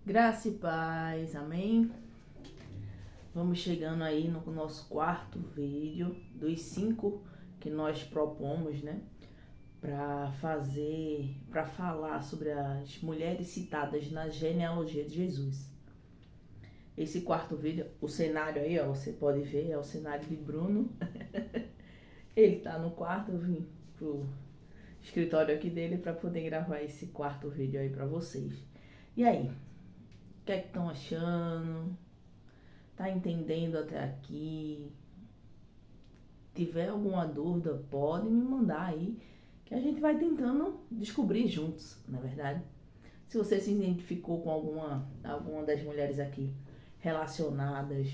Graça e paz, amém? Vamos chegando aí no nosso quarto vídeo dos 5 que nós propomos, né? Para falar sobre as mulheres citadas na genealogia de Jesus. Esse quarto vídeo, o cenário aí, ó, você pode ver, é o cenário de Bruno. Ele tá no quarto, eu vim pro escritório aqui dele para poder gravar esse quarto vídeo aí para vocês. E aí? O que é que estão achando? Tá entendendo até aqui? Tiver alguma dúvida, pode me mandar aí, que a gente vai tentando descobrir juntos, na verdade. Se você se identificou com alguma das mulheres aqui relacionadas,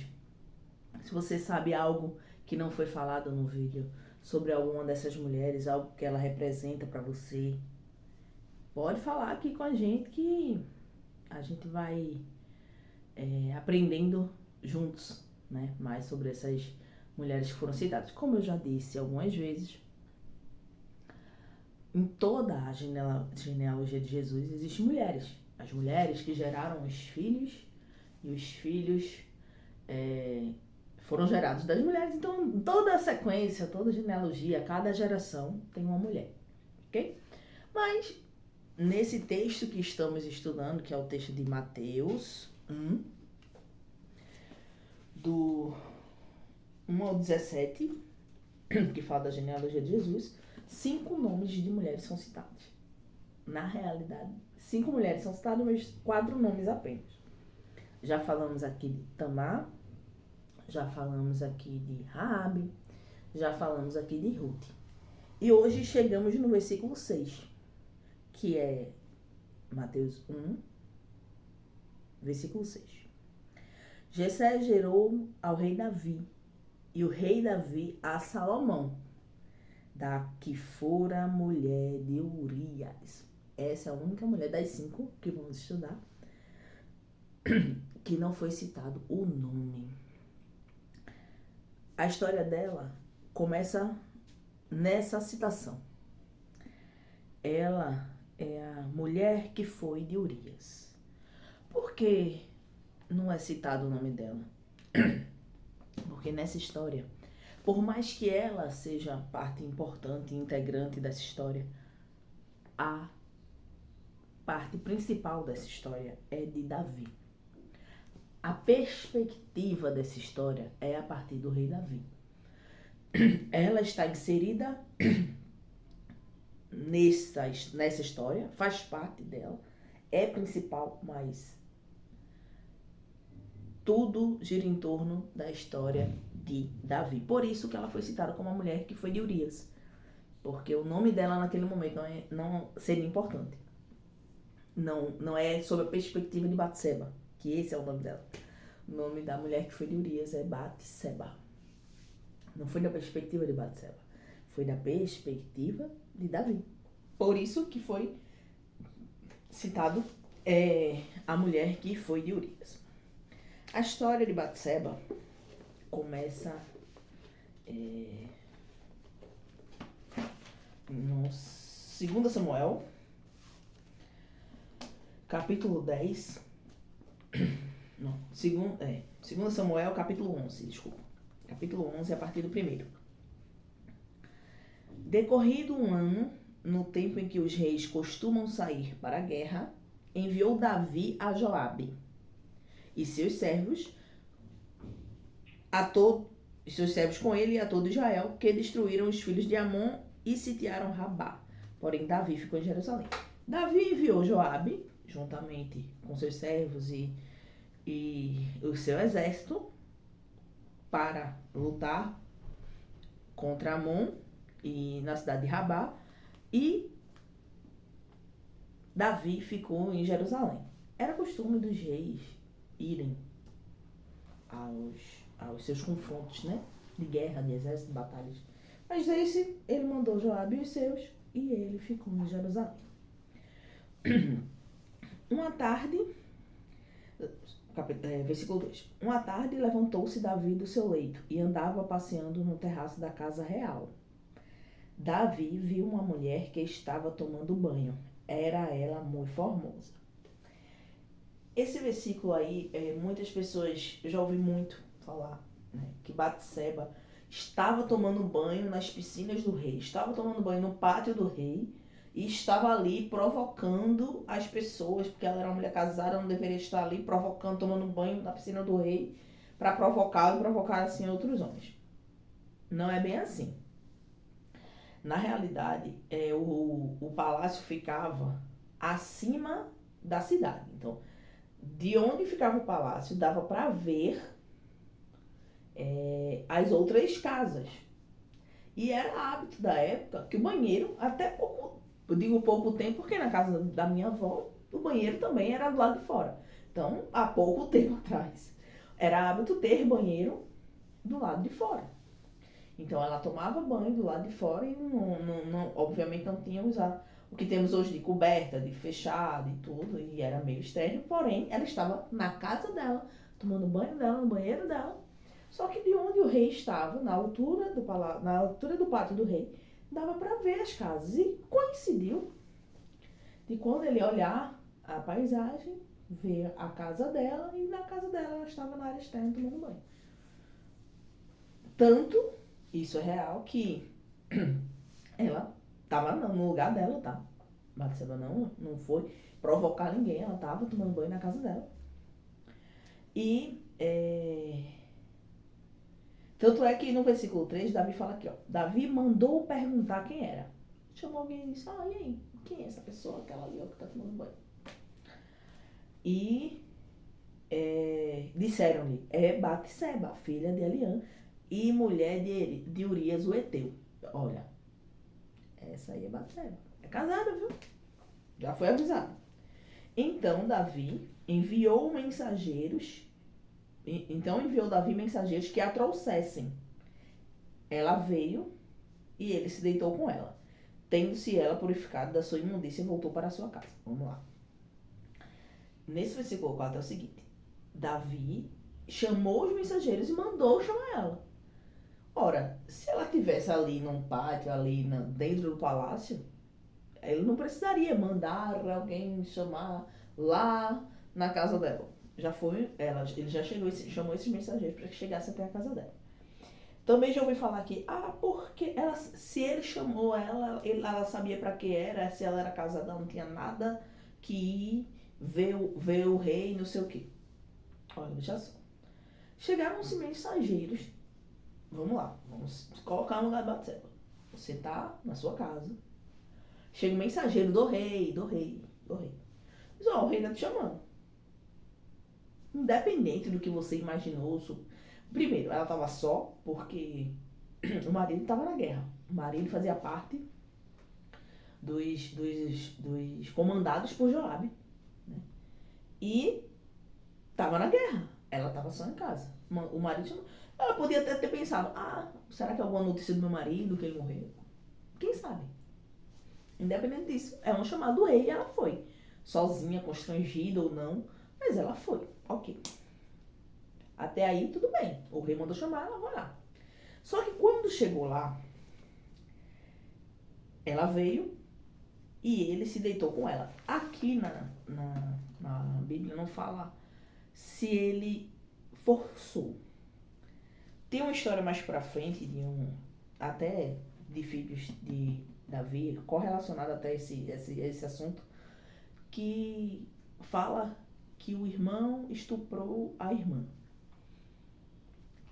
se você sabe algo que não foi falado no vídeo sobre alguma dessas mulheres, algo que ela representa para você, pode falar aqui com a gente que a gente vai aprendendo juntos, né, mais sobre essas mulheres que foram citadas. Como eu já disse algumas vezes, em toda a genealogia de Jesus existem mulheres. As mulheres que geraram os filhos, e os filhos foram gerados das mulheres. Então, toda a sequência, toda a genealogia, cada geração tem uma mulher, ok? Mas, nesse texto que estamos estudando, que é o texto de Mateus 1, do 1 ao 17, que fala da genealogia de Jesus, 5 nomes de mulheres são citados. Na realidade, 5 mulheres são citadas, mas 4 nomes apenas. Já falamos aqui de Tamar, já falamos aqui de Raabe, já falamos aqui de Ruth. E hoje chegamos no versículo 6, que é Mateus 1, versículo 6. Jessé gerou ao rei Davi, e o rei Davi a Salomão, da que fora mulher de Urias. Essa é a única mulher das 5 que vamos estudar que não foi citado o nome. A história dela começa nessa citação. Ela é a mulher que foi de Urias. Por que não é citado o nome dela? Porque nessa história, por mais que ela seja parte importante e integrante dessa história, a parte principal dessa história é de Davi. A perspectiva dessa história é a partir do rei Davi. Ela está inserida nessa história, faz parte dela, é principal, mas tudo gira em torno da história de Davi. Por isso que ela foi citada como a mulher que foi de Urias. Porque o nome dela naquele momento não seria importante. Não é sob a perspectiva de Batseba, que esse é o nome dela. O nome da mulher que foi de Urias é Batseba. Não foi da perspectiva de Batseba, foi da perspectiva de Davi. Por isso que foi citado a mulher que foi de Urias. A história de Batseba começa no 2 Samuel, capítulo 10. Não, 2 Samuel, capítulo 11, desculpa. Capítulo 11, a partir do 1º. Decorrido um ano, no tempo em que os reis costumam sair para a guerra, enviou Davi a Joabe e seus servos com ele e a todo Israel, que destruíram os filhos de Amon e sitiaram Rabá. Porém, Davi ficou em Jerusalém. Davi enviou Joabe, juntamente com seus servos e o seu exército, para lutar contra Amon e na cidade de Rabá, e Davi ficou em Jerusalém. Era costume dos reis irem aos seus confrontos, né? De guerra, de exército, de batalhas. Mas ele mandou Joabe e os seus, e ele ficou em Jerusalém. Uma tarde, versículo 2. Uma tarde levantou-se Davi do seu leito e andava passeando no terraço da casa real. Davi viu uma mulher que estava tomando banho. Era ela muito formosa. Esse versículo aí, muitas pessoas, eu já ouvi muito falar, né, que Batseba estava tomando banho nas piscinas do rei, estava tomando banho no pátio do rei e estava ali provocando as pessoas, porque ela era uma mulher casada, não deveria estar ali provocando, tomando banho na piscina do rei para provocar e provocar assim outros homens. Não é bem assim. Na realidade, o palácio ficava acima da cidade. Então, de onde ficava o palácio, dava para ver as outras casas. E era hábito da época que o banheiro, até pouco, eu digo pouco tempo, porque na casa da minha avó, o banheiro também era do lado de fora. Então, há pouco tempo atrás, era hábito ter banheiro do lado de fora. Então, ela tomava banho do lado de fora e, obviamente, não tinha usado o que temos hoje de coberta, de fechado e tudo, e era meio estéril, porém, ela estava na casa dela, tomando banho dela, no banheiro dela. Só que de onde o rei estava, na altura do pátio do rei, dava para ver as casas. E coincidiu de quando ele olhar a paisagem, ver a casa dela, e na casa dela ela estava na área externa tomando banho. Tanto, isso é real, que ela estava no lugar dela, tá? Batseba não foi provocar ninguém, ela estava tomando banho na casa dela. E tanto é que no versículo 3, Davi fala aqui, ó. Davi mandou perguntar quem era. Chamou alguém e disse, e aí? Quem é essa pessoa? Aquela ali, ó, que tá tomando banho. E disseram-lhe, é Batseba, filha de Eliã, e mulher de Urias, o Eteu. Olha, essa aí é Batseba. É casada, viu? Já foi avisado. Então Davi enviou mensageiros que a trouxessem. Ela veio e ele se deitou com ela. Tendo-se ela purificado da sua imundícia, voltou para a sua casa. Vamos lá. Nesse versículo 4 é o seguinte. Davi chamou os mensageiros e mandou chamar ela. Ora, se ela estivesse ali num pátio, ali dentro do palácio, ele não precisaria mandar alguém chamar lá na casa dela. Ele já chamou esses mensageiros para que chegassem até a casa dela. Também já ouvi falar aqui, porque se ele chamou ela sabia para que era, se ela era casada, não tinha nada que ir ver o rei, não sei o quê. Olha, veja só. Chegaram-se mensageiros. Vamos lá, vamos colocar no lugar de Batseba. Você tá na sua casa. Chega um mensageiro do rei. Diz, o rei tá te chamando. Independente do que você imaginou. Primeiro, ela estava só porque o marido estava na guerra. O marido fazia parte dos comandados por Joabe. Né? E estava na guerra. Ela estava só em casa. O marido chamou. Ela podia até ter pensado, será que é alguma notícia do meu marido que ele morreu? Quem sabe? Independente disso, é um chamado do rei e ela foi. Sozinha, constrangida ou não, mas ela foi. Ok. Até aí, tudo bem. O rei mandou chamar, ela vai lá. Só que quando chegou lá, ela veio e ele se deitou com ela. Aqui na Bíblia não fala se ele forçou. Tem uma história mais pra frente até de filhos de Davi, correlacionada até esse assunto, que fala que o irmão estuprou a irmã.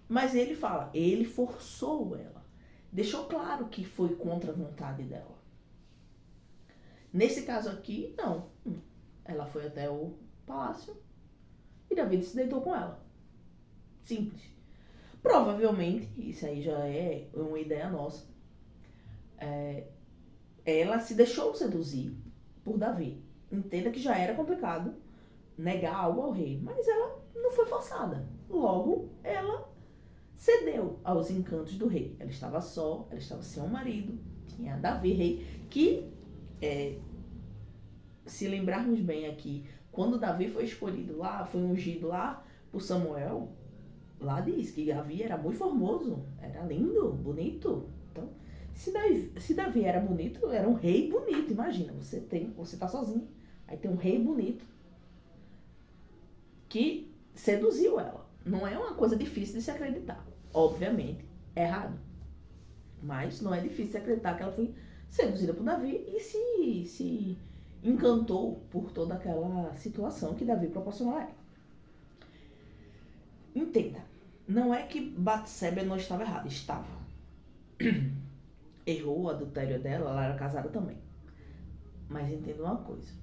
Mas ele forçou ela. Deixou claro que foi contra a vontade dela. Nesse caso aqui, não. Ela foi até o palácio e Davi se deitou com ela. Simples. Provavelmente, isso aí já é uma ideia nossa, ela se deixou seduzir por Davi. Entenda que já era complicado negar algo ao rei, mas ela não foi forçada. Logo, ela cedeu aos encantos do rei. Ela estava só, ela estava sem um marido, tinha Davi, rei, que, se lembrarmos bem aqui, quando Davi foi escolhido lá, foi ungido lá por Samuel, lá diz que Davi era muito formoso, era lindo, bonito. Então, se Davi era bonito, era um rei bonito. Imagina, você tá sozinho, aí tem um rei bonito. que seduziu ela. Não é uma coisa difícil de se acreditar. Obviamente, é errado. Mas não é difícil de acreditar que ela foi seduzida por Davi e se encantou por toda aquela situação que Davi proporcionou a ela. Entenda, não é que Batseba não estava errada, estava. Errou o adultério dela, ela era casada também. Mas entenda uma coisa.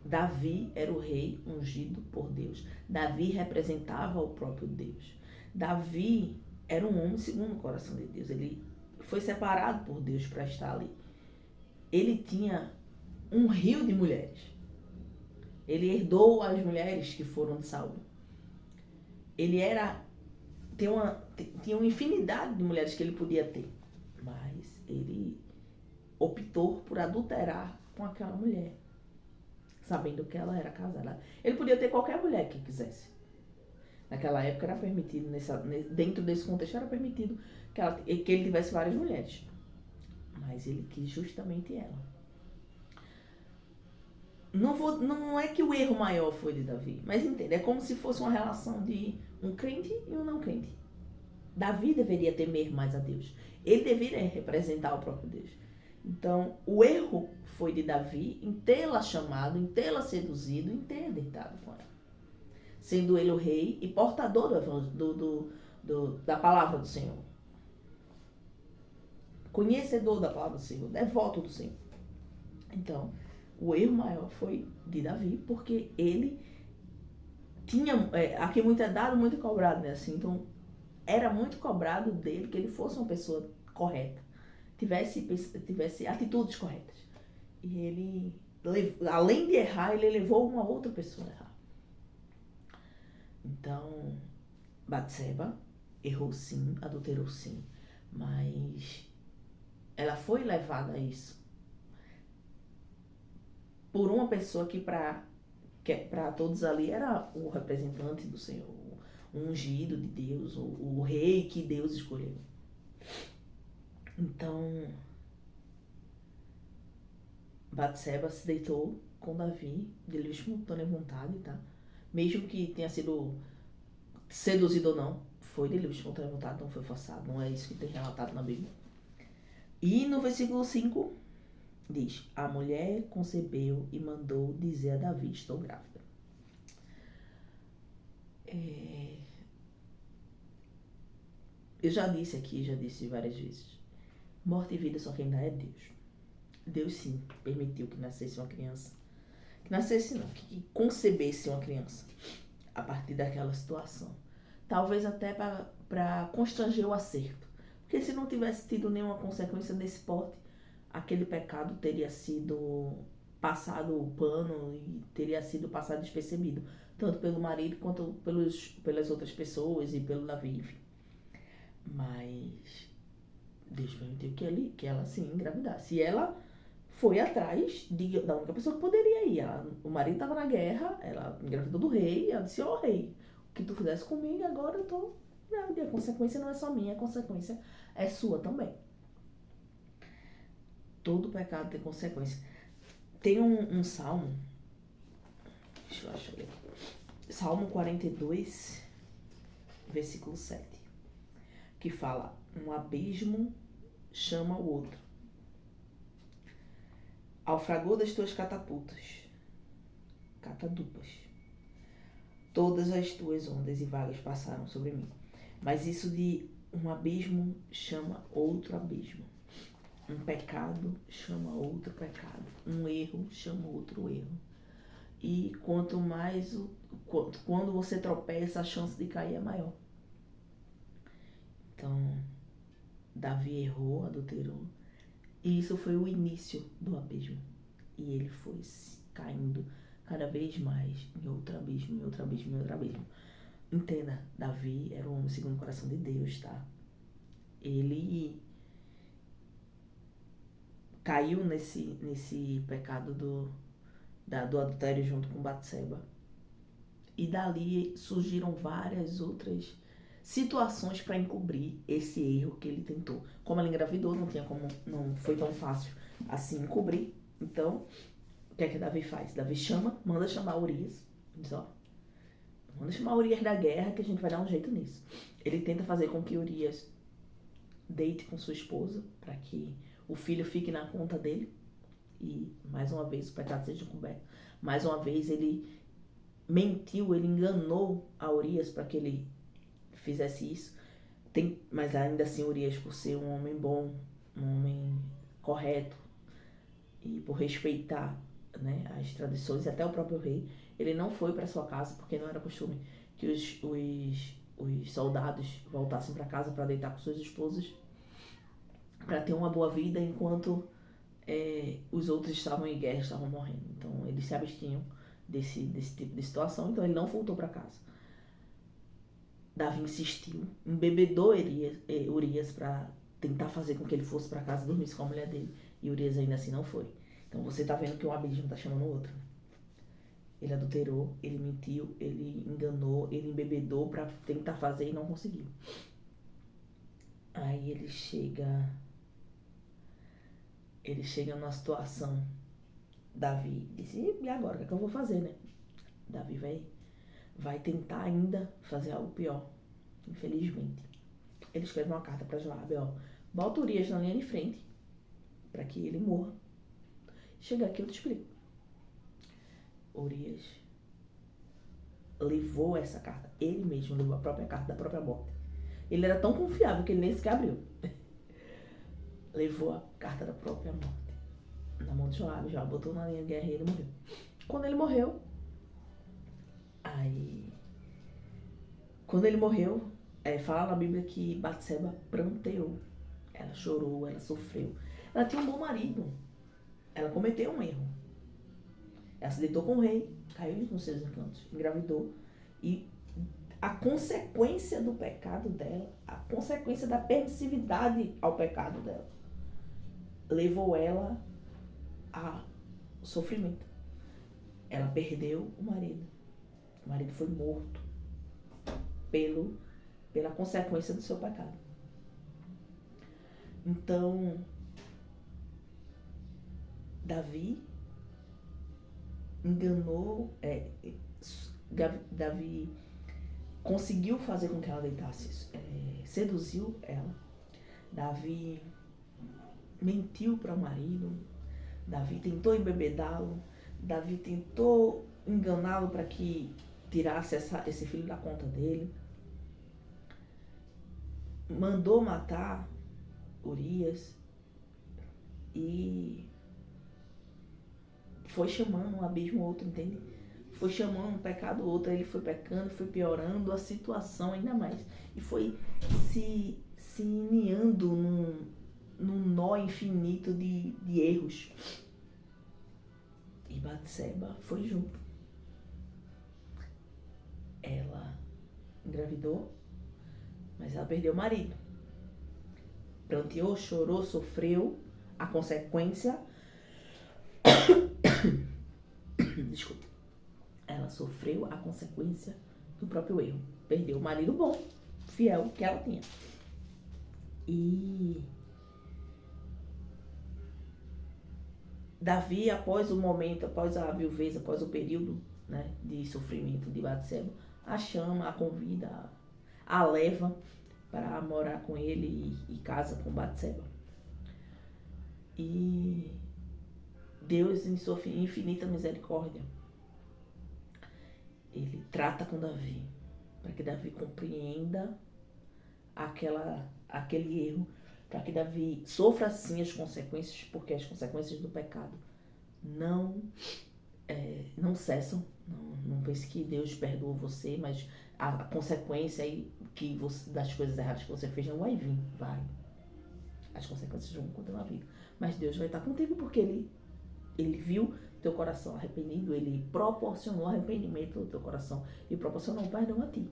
Davi era o rei ungido por Deus. Davi representava o próprio Deus. Davi era um homem segundo o coração de Deus. Ele foi separado por Deus para estar ali. Ele tinha um rio de mulheres. Ele herdou as mulheres que foram de Saul. Ele tinha uma infinidade de mulheres que ele podia ter. Mas ele optou por adulterar com aquela mulher, sabendo que ela era casada. Ele podia ter qualquer mulher que quisesse. Naquela época era permitido, dentro desse contexto era permitido que ele tivesse várias mulheres. Mas ele quis justamente ela. Não é que o erro maior foi de Davi, mas entende, é como se fosse uma relação de um crente e um não crente. Davi deveria temer mais a Deus. Ele deveria representar o próprio Deus. Então, o erro foi de Davi em tê-la chamado, em tê-la seduzido, em ter deitado com ela. Sendo ele o rei e portador da palavra do Senhor. Conhecedor da palavra do Senhor, devoto do Senhor. Então, o erro maior foi de Davi, porque ele tinha... aqui muito é dado, muito é cobrado, né? Assim, então, era muito cobrado dele que ele fosse uma pessoa correta. Tivesse atitudes corretas. E ele, além de errar, ele levou uma outra pessoa a errar. Então, Batseba errou sim, adulterou sim, mas ela foi levada a isso por uma pessoa que para todos ali era o representante do Senhor, o ungido de Deus, o rei que Deus escolheu. Então, Batseba se deitou com Davi de livre espontânea vontade, tá? Mesmo que tenha sido seduzido ou não, foi de livre espontânea vontade, não foi forçado. Não é isso que tem relatado na Bíblia. E no versículo 5 diz: a mulher concebeu e mandou dizer a Davi: estou grávida. Eu já disse várias vezes. Morte e vida só quem dá é Deus. Deus sim permitiu que nascesse uma criança. Que nascesse não, que concebesse uma criança a partir daquela situação. Talvez até para constranger o acerto. Porque se não tivesse tido nenhuma consequência desse porte, aquele pecado teria sido passado o pano e teria sido passado despercebido. Tanto pelo marido quanto pelas outras pessoas e pelo Davi, enfim. Mas Deus permitiu que ela sim engravidasse. E ela foi atrás da única pessoa que poderia ir. O marido estava na guerra, ela engravidou do rei, e ela disse: ó rei, o que tu fizesse comigo, agora eu tô grávida. A consequência não é só minha, a consequência é sua também. Todo pecado tem consequência. Tem um salmo, deixa eu achar aqui. Salmo 42, versículo 7, que fala: um abismo chama o outro, ao fragor das tuas catadupas, todas as tuas ondas e vagas passaram sobre mim. Mas isso de um abismo chama outro abismo, um pecado chama outro pecado, um erro chama outro erro. E quando você tropeça, a chance de cair é maior. Então, Davi errou, adulterou. E isso foi o início do abismo. E ele foi caindo cada vez mais em outro abismo, em outro abismo, em outro abismo. Entenda, Davi era um homem segundo o coração de Deus, tá? Ele caiu nesse pecado do adultério junto com Batseba. E dali surgiram várias outras situações para encobrir esse erro que ele tentou. Como ela engravidou, não foi tão fácil assim encobrir. Então, o que é que Davi faz? Davi manda chamar Urias, Diz, ó, vamos chamar Urias da guerra que a gente vai dar um jeito nisso. Ele tenta fazer com que Urias deite com sua esposa, para que o filho fique na conta dele. E, mais uma vez, o pecado seja coberto. Mais uma vez, ele mentiu, ele enganou a Urias para que ele fizesse isso. Mas ainda assim, Urias, por ser um homem bom, um homem correto, e por respeitar, né, as tradições, até o próprio rei, ele não foi para sua casa, porque não era costume que os soldados voltassem para casa para deitar com suas esposas, para ter uma boa vida, enquanto os outros estavam em guerra, estavam morrendo. Então eles se abstinham desse tipo de situação, então ele não voltou para casa. Davi insistiu, embebedou Urias para tentar fazer com que ele fosse para casa e dormisse com a mulher dele, e Urias ainda assim não foi. Então você está vendo que um abismo está chamando o outro. Ele adulterou, ele mentiu, ele enganou, ele embebedou para tentar fazer e não conseguiu. Aí ele chega numa situação, Davi disse, e agora, o que é que eu vou fazer, né? Davi vai tentar ainda fazer algo pior, infelizmente. Ele escreve uma carta para Joabe, ó, bota Urias na linha de frente, para que ele morra. Chega aqui, eu te explico. Urias levou essa carta, ele mesmo levou a própria carta da própria morte. Ele era tão confiável que ele nem sequer abriu. Levou a carta da própria morte na mão de Joabe, já botou na linha de guerra e ele morreu. Quando ele morreu, fala na Bíblia que Batseba pranteou. Ela chorou, ela sofreu. Ela tinha um bom marido. Ela cometeu um erro. Ela se deitou com o rei, caiu nos seus encantos, engravidou. E a consequência do pecado dela, a consequência da permissividade ao pecado dela, levou ela a sofrimento. Ela perdeu o marido. O marido foi morto pela consequência do seu pecado. Então, Davi enganou, Davi conseguiu fazer com que ela deitasse, seduziu ela. Davi mentiu para o marido, Davi tentou embebedá-lo, Davi tentou enganá-lo para que tirasse esse filho da conta dele. Mandou matar Urias e foi chamando um abismo outro, entende? Foi chamando um pecado outro, ele foi pecando, foi piorando a situação ainda mais. E foi se iniando num nó infinito de erros. E Batseba foi junto. Ela engravidou, mas ela perdeu o marido. Pranteou, chorou, sofreu a consequência. Desculpa. Ela sofreu a consequência do próprio erro. Perdeu o marido bom, fiel, que ela tinha. E Davi, após a viuvez, após o período, né, de sofrimento de Batseba, a chama, a convida, a leva para morar com ele e casa com Batseba. E Deus, em sua infinita misericórdia, ele trata com Davi, para que Davi compreenda aquele erro, para que Davi sofra sim as consequências, porque as consequências do pecado não cessam. Não pense que Deus perdoou você, mas a consequência das coisas erradas que você fez não vai vir, vai. As consequências vão continuar vindo. Mas Deus vai estar contigo porque Ele viu teu coração arrependido, Ele proporcionou arrependimento ao teu coração e proporcionou perdão a ti.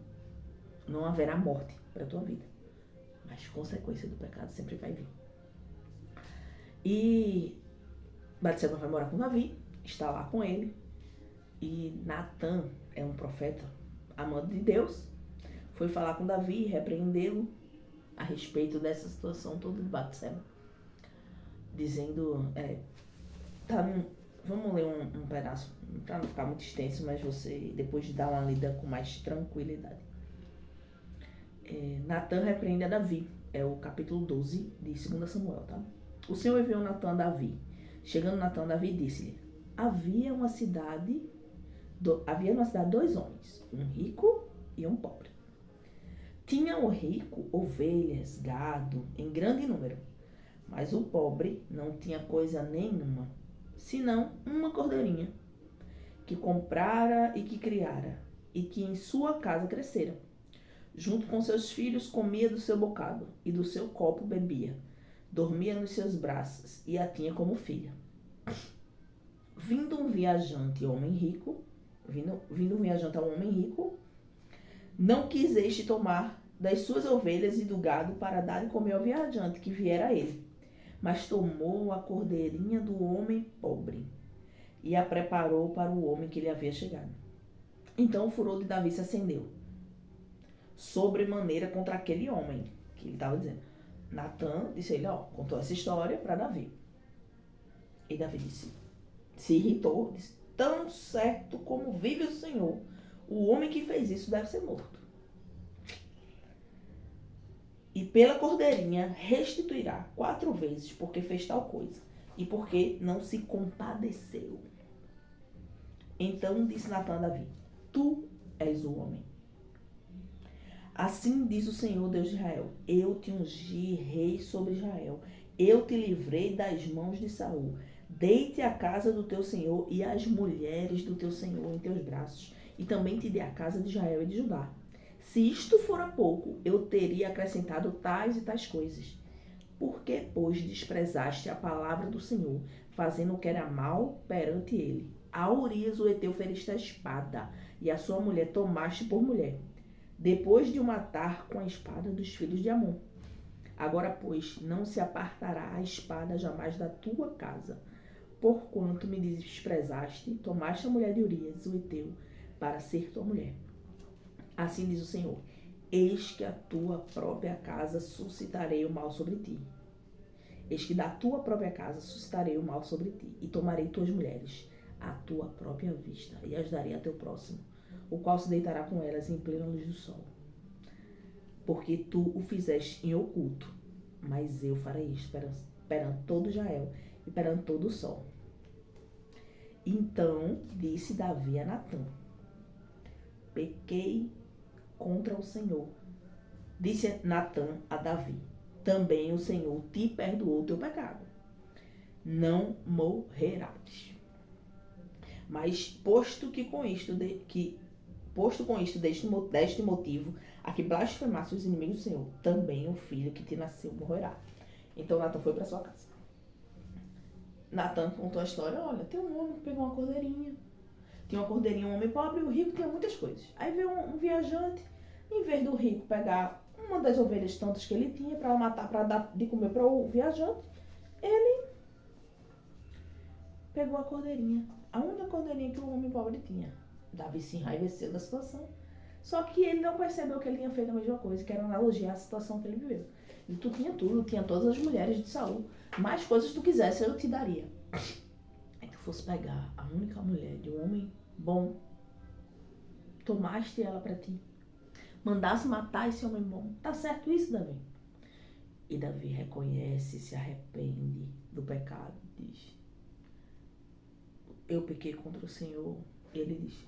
Não haverá morte para a tua vida, mas consequência do pecado sempre vai vir. E Batseba vai morar com Davi, está lá com ele, e Natan é um profeta amado de Deus, foi falar com Davi e repreendê-lo a respeito dessa situação toda de Batseba, dizendo, vamos ler um pedaço para não ficar muito extenso, mas você depois dá uma lida com mais tranquilidade. Natan repreende a Davi, é o capítulo 12 de 2 Samuel, tá? O Senhor enviou Natan a Davi. Chegando Natan a Davi, disse-lhe: havia numa cidade 2 homens, um rico e um pobre. Tinha o rico ovelhas, gado, em grande número, mas o pobre não tinha coisa nenhuma, senão uma cordeirinha, que comprara e que criara, e que em sua casa crescera. Junto com seus filhos comia do seu bocado, e do seu copo bebia. Dormia nos seus braços, e a tinha como filha. Vindo um viajante ao homem rico, não quis este tomar das suas ovelhas e do gado para dar de comer ao viajante que viera a ele, mas tomou a cordeirinha do homem pobre e a preparou para o homem que lhe havia chegado. Então o furor de Davi se acendeu sobremaneira contra aquele homem que ele estava dizendo. Natan disse ele, contou essa história para Davi. E Davi se irritou, disse: tão certo como vive o Senhor, o homem que fez isso deve ser morto. E pela cordeirinha restituirá 4 vezes, porque fez tal coisa, e porque não se compadeceu. Então disse Natan a Davi: tu és o homem. Assim diz o Senhor Deus de Israel: eu te ungi rei sobre Israel, eu te livrei das mãos de Saul. Deite a casa do teu senhor e as mulheres do teu senhor em teus braços, e também te dê a casa de Israel e de Judá. Se isto fora pouco, eu teria acrescentado tais e tais coisas. Por que, pois, desprezaste a palavra do Senhor, fazendo o que era mal perante ele? A Urias o heteu feriste a espada, e a sua mulher tomaste por mulher, depois de o matar com a espada dos filhos de Amon. Agora, pois, não se apartará a espada jamais da tua casa, porquanto me desprezaste, tomaste a mulher de Urias o heteu para ser tua mulher. Assim diz o Senhor: eis que a tua própria casa suscitarei o mal sobre ti. Eis que da tua própria casa suscitarei o mal sobre ti, e tomarei tuas mulheres à tua própria vista, e as darei a teu próximo, o qual se deitará com elas em plena luz do sol. Porque tu o fizeste em oculto, mas eu farei isto perante todo Israel e perante todo o sol. Então disse Davi a Natan: pequei contra o Senhor. Disse Natan a Davi: também o Senhor te perdoou o teu pecado. Não morrerás. Mas posto com isto deste motivo, a que blasfemasse os inimigos do Senhor, também o filho que te nasceu morrerá. Então Natan foi para sua casa. Natan contou a história: olha, tem um homem que pegou uma cordeirinha. Tinha uma cordeirinha, um homem pobre, e o rico tinha muitas coisas. Aí veio um viajante, em vez do rico pegar uma das ovelhas tantas que ele tinha para matar, para dar de comer para o viajante, ele pegou a cordeirinha, a única cordeirinha que o homem pobre tinha. Davi se enraiveceu da situação, só que ele não percebeu que ele tinha feito a mesma coisa, que era analogia à situação que ele viveu. E tu tinha tudo, tinha todas as mulheres de Saul, mais coisas que tu quisesse eu te daria. Aí tu fosse pegar a única mulher de um homem bom, tomaste ela para ti, mandasse matar esse homem bom. Tá certo isso, Davi? E Davi reconhece, se arrepende do pecado, diz: eu pequei contra o Senhor. Ele diz: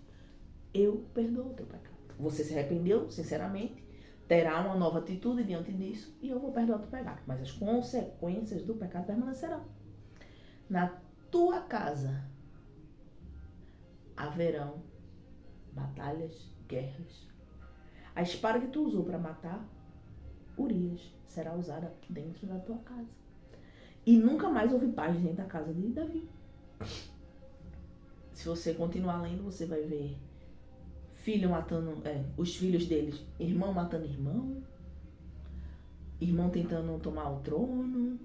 eu perdoo o teu pecado. Você se arrependeu, sinceramente, terá uma nova atitude diante disso, e eu vou perdoar o teu pecado. Mas as consequências do pecado permanecerão. Na tua casa haverão batalhas, guerras. A espada que tu usou para matar Urias será usada dentro da tua casa. E nunca mais houve paz dentro da casa de Davi. Se você continuar lendo, você vai ver filho matando, os filhos deles, irmão matando irmão, irmão tentando tomar o trono,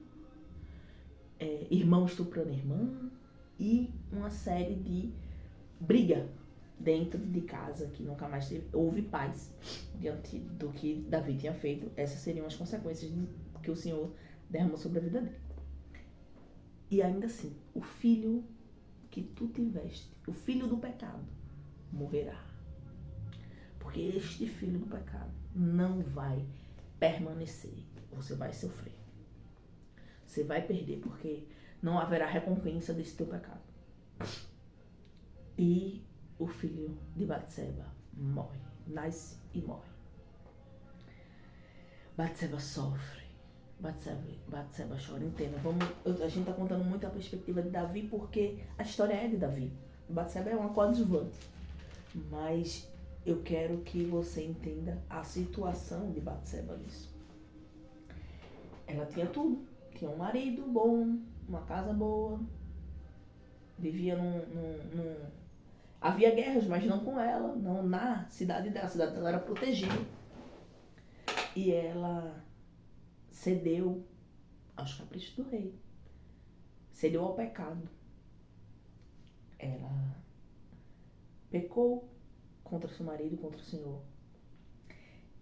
irmão estuprando irmã, e uma série de briga dentro de casa que nunca mais houve paz diante do que Davi tinha feito. Essas seriam as consequências que o Senhor derramou sobre a vida dele. E ainda assim, o filho que tu tiveste, o filho do pecado, morrerá. Porque este filho do pecado não vai permanecer. Você vai sofrer. Você vai perder, porque não haverá recompensa desse teu pecado. E o filho de Batseba morre. Nasce e morre. Batseba sofre. Batseba chora. Entenda. A gente está contando muito a perspectiva de Davi, porque a história é de Davi. Batseba é uma coadjuvante. Mas eu quero que você entenda a situação de Batseba nisso. Ela tinha tudo. Tinha um marido bom, uma casa boa. Vivia Havia guerras, mas não com ela. Não na cidade dela. A cidade dela era protegida. E ela cedeu aos caprichos do rei. Cedeu ao pecado. Ela pecou contra seu marido, contra o Senhor.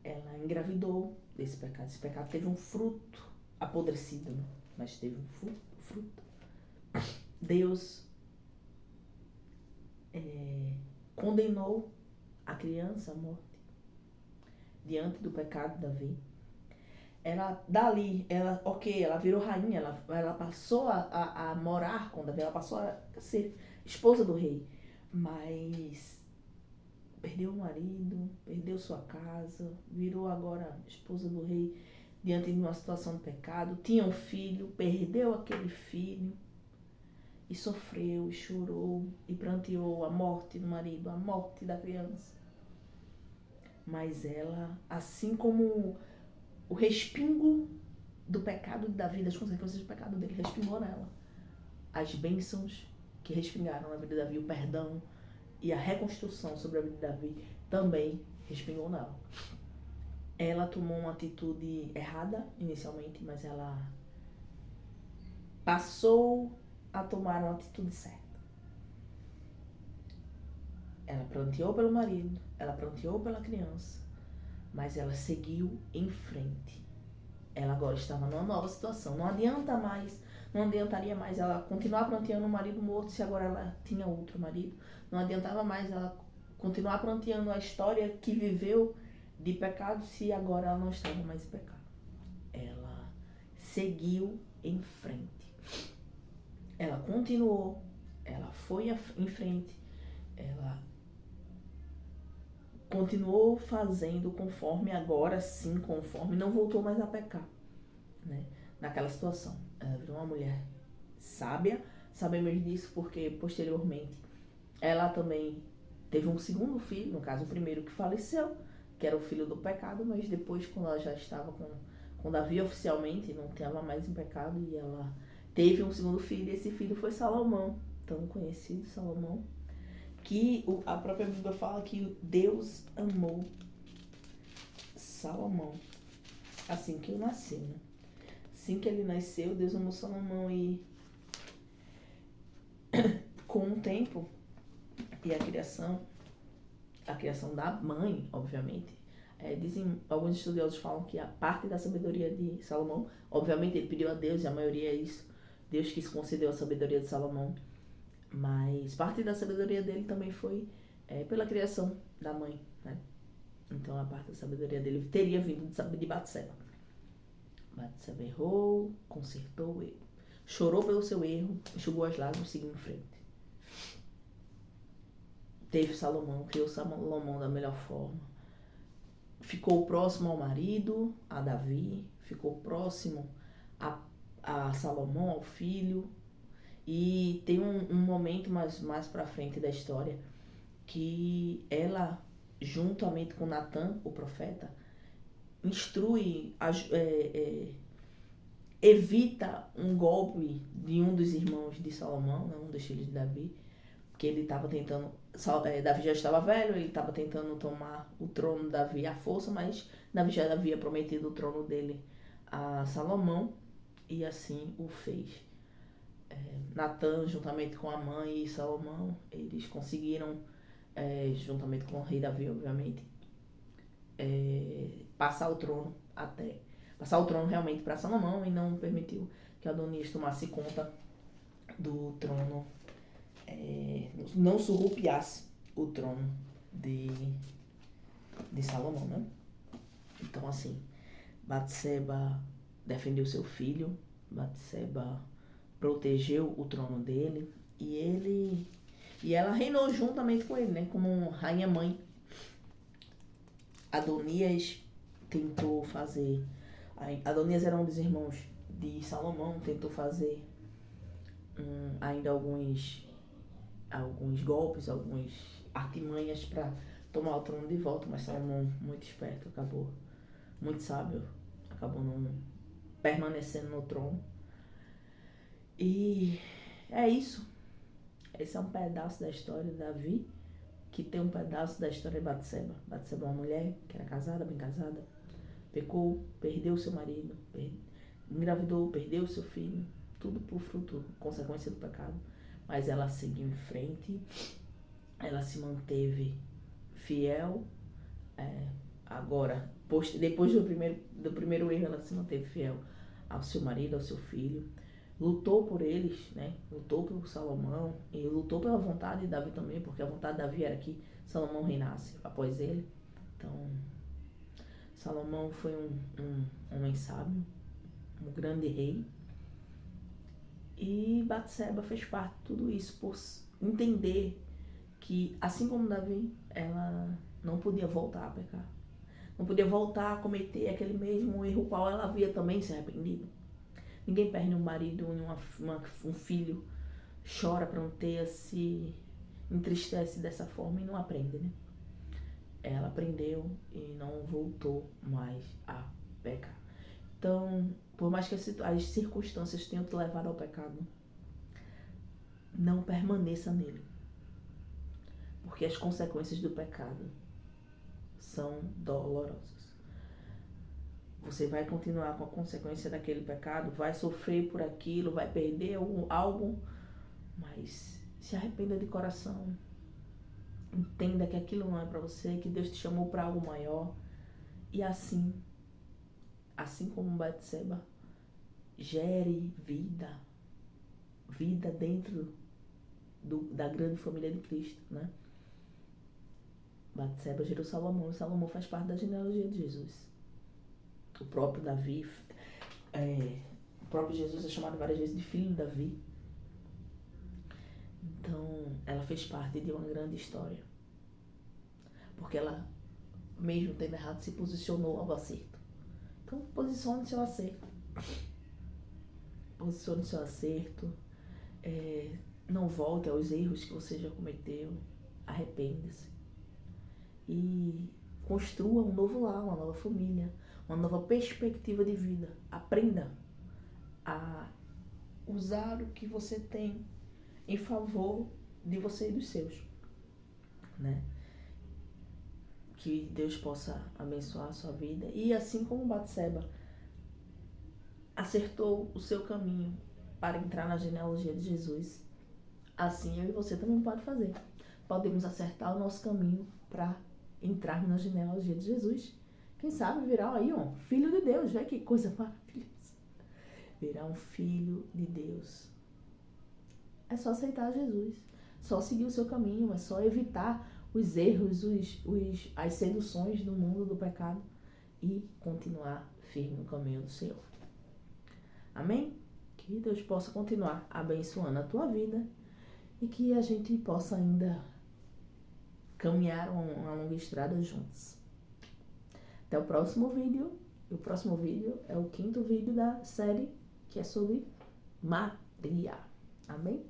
Ela engravidou desse pecado. Esse pecado teve um fruto apodrecido, né? Mas teve um fruto. Deus condenou a criança à morte diante do pecado de Davi. Ela, dali, ela virou rainha, ela passou a morar com Davi, ela passou a ser esposa do rei, mas perdeu o marido, perdeu sua casa, virou agora esposa do rei diante de uma situação de pecado, tinha um filho, perdeu aquele filho e sofreu, e chorou e pranteou a morte do marido, a morte da criança. Mas ela, assim como o respingo do pecado de Davi, das consequências do pecado dele, respingou nela. As bênçãos que respingaram na vida de Davi, o perdão e a reconstrução sobre a vida de Davi também respingou nela. Ela tomou uma atitude errada inicialmente, mas ela passou a tomar uma atitude certa. Ela pranteou pelo marido, ela pranteou pela criança, mas ela seguiu em frente. Ela agora estava numa nova situação. Não adiantaria mais ela continuar pranteando o marido morto se agora ela tinha outro marido. Não adiantava mais ela continuar pranteando a história que viveu de pecado se agora ela não estava mais em pecado. Ela seguiu em frente. Ela continuou, ela foi em frente, ela continuou fazendo conforme, não voltou mais a pecar, né? Naquela situação. Ela virou uma mulher sábia, sabemos disso porque posteriormente ela também teve um segundo filho, no caso o primeiro que faleceu, que era o filho do pecado, mas depois quando ela já estava com Davi oficialmente, não estava mais em pecado, e ela teve um segundo filho, e esse filho foi Salomão, tão conhecido Salomão, que a própria Bíblia fala que Deus amou Salomão assim que ele nasceu, né? Assim que ele nasceu, Deus amou Salomão, e com o tempo e a criação da mãe, obviamente, alguns estudiosos falam que a parte da sabedoria de Salomão, obviamente ele pediu a Deus, e a maioria é isso, Deus que concedeu a sabedoria de Salomão, mas parte da sabedoria dele também foi pela criação da mãe, né? Então a parte da sabedoria dele teria vindo de Batseba. Batseba errou, consertou o erro, chorou pelo seu erro, enxugou as lágrimas e seguiu em frente. Teve Salomão, criou Salomão da melhor forma. Ficou próximo ao marido, a Davi, ficou próximo a Salomão, ao filho. E tem um momento mais pra frente da história que ela, juntamente com Natan, o profeta, instrui, evita um golpe de um dos irmãos de Salomão, né, um dos filhos de Davi, porque ele estava tentando, Davi já estava velho, ele estava tentando tomar o trono de Davi à força, mas Davi já havia prometido o trono dele a Salomão, e assim o fez. Natan, juntamente com a mãe e Salomão, eles conseguiram, juntamente com o rei Davi, obviamente, passar o trono realmente para Salomão, e não permitiu que Adonias tomasse conta do trono não surrupiasse o trono de Salomão, né? Então, assim, Batseba defendeu seu filho, Batseba protegeu o trono dele e ela reinou juntamente com ele, né? Como rainha mãe. Adonias tentou fazer. Adonias era um dos irmãos de Salomão, tentou fazer ainda alguns golpes, algumas artimanhas para tomar o trono de volta, mas Salomão, muito esperto, muito sábio, acabou não permanecendo no trono. E é isso. Esse é um pedaço da história de Davi, que tem um pedaço da história de Batseba. Batseba é uma mulher que era casada, bem casada, pecou, perdeu seu marido, engravidou, perdeu seu filho, tudo por fruto, consequência do pecado. Mas ela seguiu em frente, ela se manteve fiel. Agora, depois do primeiro erro, ela se manteve fiel ao seu marido, ao seu filho. Lutou por eles, né? Lutou por Salomão e lutou pela vontade de Davi também, porque a vontade de Davi era que Salomão reinasse após ele. Então, Salomão foi um homem sábio, um grande rei. E Batseba fez parte de tudo isso por entender que, assim como Davi, ela não podia voltar a pecar. Não podia voltar a cometer aquele mesmo erro qual ela havia também se arrependido. Ninguém perde um marido, um filho, chora para não ter, se entristece dessa forma e não aprende, né? Ela aprendeu e não voltou mais a pecar. Então, por mais que as circunstâncias tenham te levado ao pecado, não permaneça nele. Porque as consequências do pecado são dolorosas. Você vai continuar com a consequência daquele pecado, vai sofrer por aquilo, vai perder algo, mas se arrependa de coração. Entenda que aquilo não é para você, que Deus te chamou para algo maior. E assim como Batseba, gere vida dentro da grande família de Cristo, né? Batseba gerou Salomão, e Salomão faz parte da genealogia de Jesus. O próprio Davi, o próprio Jesus é chamado várias vezes de filho de Davi. Então, ela fez parte de uma grande história. Porque ela, mesmo tendo errado, se posicionou ao acerto. Então, posicione seu acerto. Posicione seu acerto. Não volte aos erros que você já cometeu. Arrependa-se. E construa um novo lar, uma nova família, uma nova perspectiva de vida. Aprenda a usar o que você tem em favor de você e dos seus, né? Que Deus possa abençoar a sua vida. E assim como Batseba acertou o seu caminho para entrar na genealogia de Jesus, assim eu e você também pode fazer. Podemos acertar o nosso caminho para entrar na genealogia de Jesus. Quem sabe virar aí um filho de Deus, né? Que coisa maravilhosa. Virar um filho de Deus. É só aceitar Jesus. Só seguir o seu caminho. É só evitar os erros, as seduções do mundo do pecado e continuar firme no caminho do Senhor. Amém? Que Deus possa continuar abençoando a tua vida e que a gente possa ainda caminhar uma longa estrada juntos. Até o próximo vídeo. E o próximo vídeo é o 5º vídeo da série, que é sobre Maria. Amém?